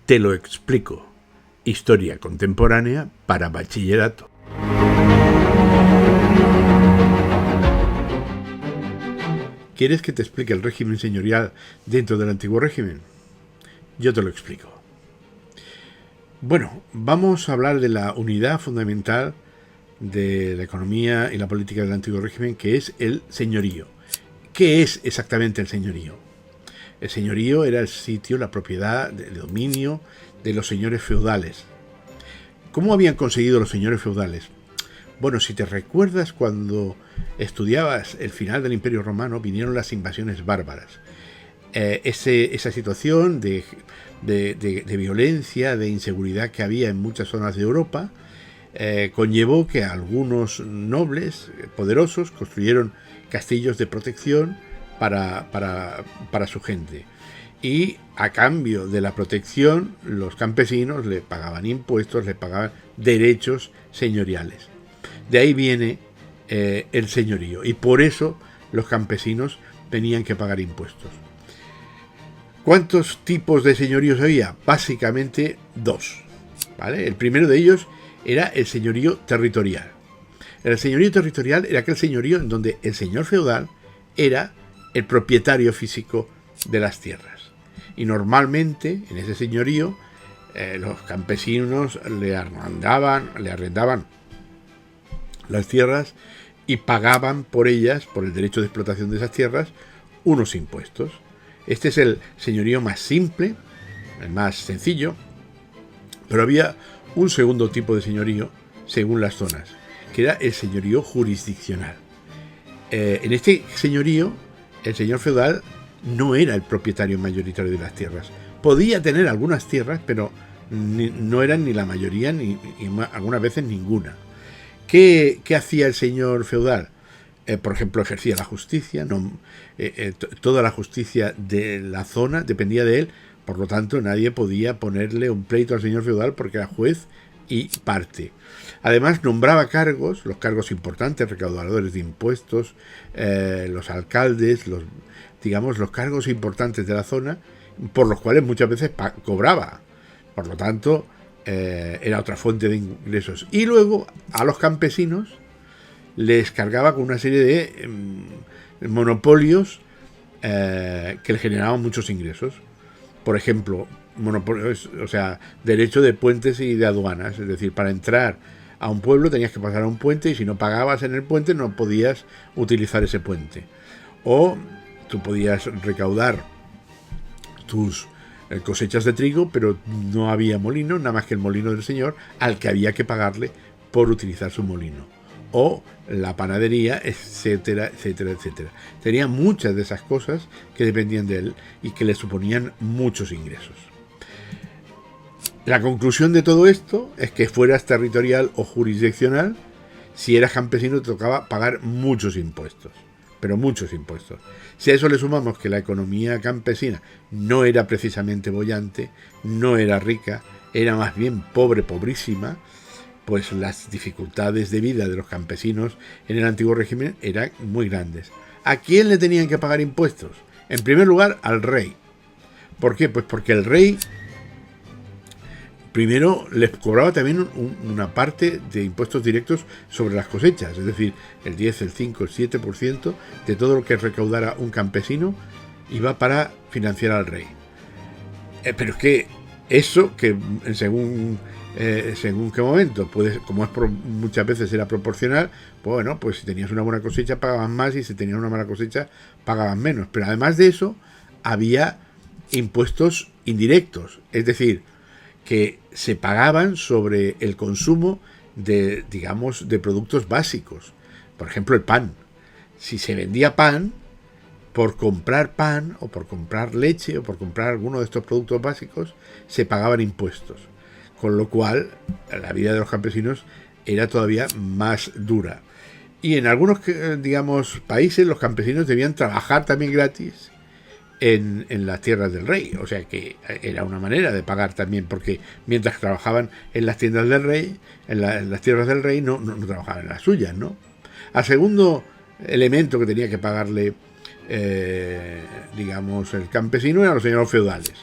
Te lo explico. Historia contemporánea para bachillerato. ¿Quieres que te explique el régimen señorial dentro del antiguo régimen? Yo te lo explico. Bueno, vamos a hablar de la unidad fundamental de la economía y la política del antiguo régimen, que es el señorío. ¿Qué es exactamente el señorío? El señorío era el sitio, la propiedad, el dominio de los señores feudales. ¿Cómo habían conseguido los señores feudales? Bueno, si te recuerdas, cuando estudiabas el final del Imperio Romano, vinieron las invasiones bárbaras. Esa situación de violencia, de inseguridad que había en muchas zonas de Europa, conllevó que algunos nobles poderosos construyeron castillos de protección para su gente. Y a cambio de la protección, los campesinos le pagaban impuestos, le pagaban derechos señoriales. De ahí viene el señorío, y por eso los campesinos tenían que pagar impuestos. ¿Cuántos tipos de señoríos había? Básicamente dos, ¿vale? El primero de ellos era el señorío territorial. El señorío territorial era aquel señorío en donde el señor feudal era el propietario físico de las tierras. Y normalmente en ese señorío los campesinos le arrendaban las tierras y pagaban por ellas, por el derecho de explotación de esas tierras, unos impuestos. Este es el señorío más simple, el más sencillo, pero había un segundo tipo de señorío según las zonas, que era el señorío jurisdiccional. En este señorío, el señor feudal no era el propietario mayoritario de las tierras. Podía tener algunas tierras, pero no eran ni la mayoría, ni algunas veces ninguna. ¿Qué hacía el señor feudal? Por ejemplo, ejercía la justicia. Toda la justicia de la zona dependía de él. Por lo tanto, nadie podía ponerle un pleito al señor feudal porque era juez y parte. Además, nombraba cargos, los cargos importantes, recaudadores de impuestos, los alcaldes, los cargos importantes de la zona, por los cuales muchas veces cobraba. Por lo tanto, era otra fuente de ingresos. Y luego a los campesinos les cargaba con una serie de monopolios que le generaban muchos ingresos. Por ejemplo, monopolios, derecho de puentes y de aduanas. Es decir, para entrar a un pueblo tenías que pasar a un puente, y si no pagabas en el puente no podías utilizar ese puente. O tú podías recaudar tus cosechas de trigo, pero no había molino, nada más que el molino del señor, al que había que pagarle por utilizar su molino. O la panadería, etcétera, etcétera, etcétera. Tenía muchas de esas cosas que dependían de él y que le suponían muchos ingresos. La conclusión de todo esto es que fueras territorial o jurisdiccional, si eras campesino te tocaba pagar muchos impuestos, pero muchos impuestos. Si a eso le sumamos que la economía campesina no era precisamente boyante, no era rica, era más bien pobre, pobrísima, pues las dificultades de vida de los campesinos en el antiguo régimen eran muy grandes. ¿A quién le tenían que pagar impuestos? En primer lugar, al rey. ¿Por qué? Pues porque el rey primero les cobraba también una parte de impuestos directos sobre las cosechas, es decir, el 10, el 5, el 7% de todo lo que recaudara un campesino iba para financiar al rey. Pero es que eso, que según qué momento, como muchas veces era proporcional, bueno, pues si tenías una buena cosecha pagaban más, y si tenías una mala cosecha pagaban menos. Pero además de eso, había impuestos indirectos, es decir, que se pagaban sobre el consumo de productos básicos. Por ejemplo, el pan. Si se vendía pan, por comprar pan o por comprar leche o por comprar alguno de estos productos básicos, se pagaban impuestos. Con lo cual, la vida de los campesinos era todavía más dura. Y en algunos, países, los campesinos debían trabajar también gratis en las tierras del rey. O sea que era una manera de pagar también, porque mientras trabajaban en las tiendas del rey, en las tierras del rey, no trabajaban en las suyas, ¿no? Al segundo elemento que tenía que pagarle, el campesino, eran los señores feudales.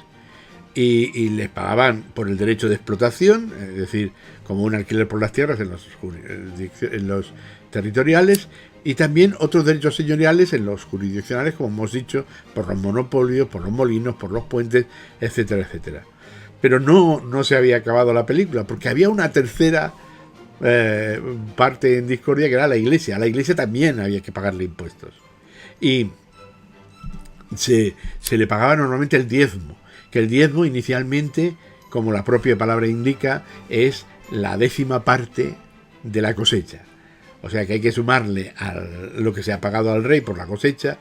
y les pagaban por el derecho de explotación, es decir, como un alquiler por las tierras en los territoriales, y también otros derechos señoriales en los jurisdiccionales, como hemos dicho, por los monopolios, por los molinos, por los puentes, etcétera, etcétera. Pero no se había acabado la película, porque había una tercera parte en discordia, que era la Iglesia. A la Iglesia también había que pagarle impuestos. Y se le pagaba normalmente el diezmo, que el diezmo inicialmente, como la propia palabra indica, es la 10ª parte de la cosecha. O sea que hay que sumarle a lo que se ha pagado al rey por la cosecha,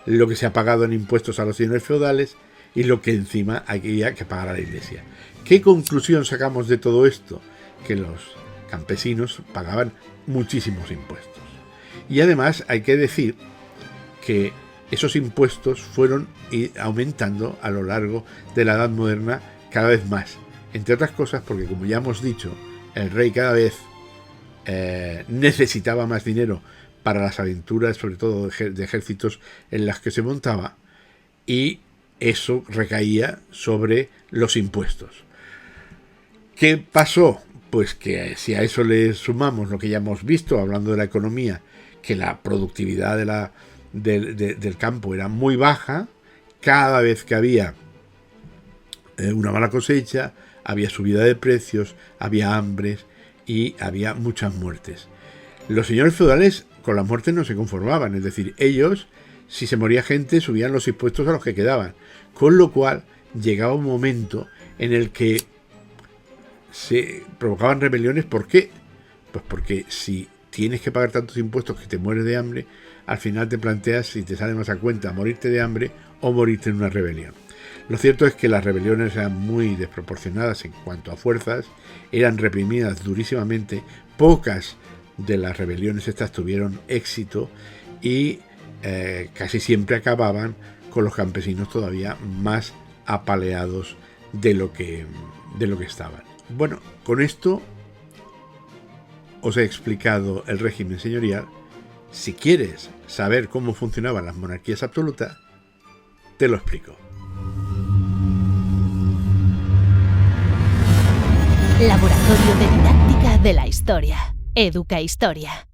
lo que se ha pagado en impuestos a los señores feudales y lo que encima había que pagar a la Iglesia. ¿Qué conclusión sacamos de todo esto? Que los campesinos pagaban muchísimos impuestos. Y además hay que decir que esos impuestos fueron aumentando a lo largo de la Edad Moderna cada vez más. Entre otras cosas porque, como ya hemos dicho, el rey cada vez necesitaba más dinero para las aventuras, sobre todo de ejércitos en las que se montaba, y eso recaía sobre los impuestos. ¿Qué pasó? Pues que si a eso le sumamos lo que ya hemos visto, hablando de la economía, que la productividad del campo era muy baja, cada vez que había una mala cosecha, había subida de precios, había hambres y había muchas muertes. Los señores feudales con las muertes no se conformaban, es decir, ellos, si se moría gente, subían los impuestos a los que quedaban, con lo cual llegaba un momento en el que se provocaban rebeliones. ¿Por qué? Pues porque si tienes que pagar tantos impuestos que te mueres de hambre, al final te planteas si te sale más a cuenta morirte de hambre o morirte en una rebelión. Lo cierto es que las rebeliones eran muy desproporcionadas en cuanto a fuerzas, eran reprimidas durísimamente, pocas de las rebeliones estas tuvieron éxito y casi siempre acababan con los campesinos todavía más apaleados de lo que estaban. Bueno, con esto os he explicado el régimen señorial. Si quieres saber cómo funcionaban las monarquías absolutas, te lo explico. Laboratorio de Didáctica de la Historia. Educa Historia.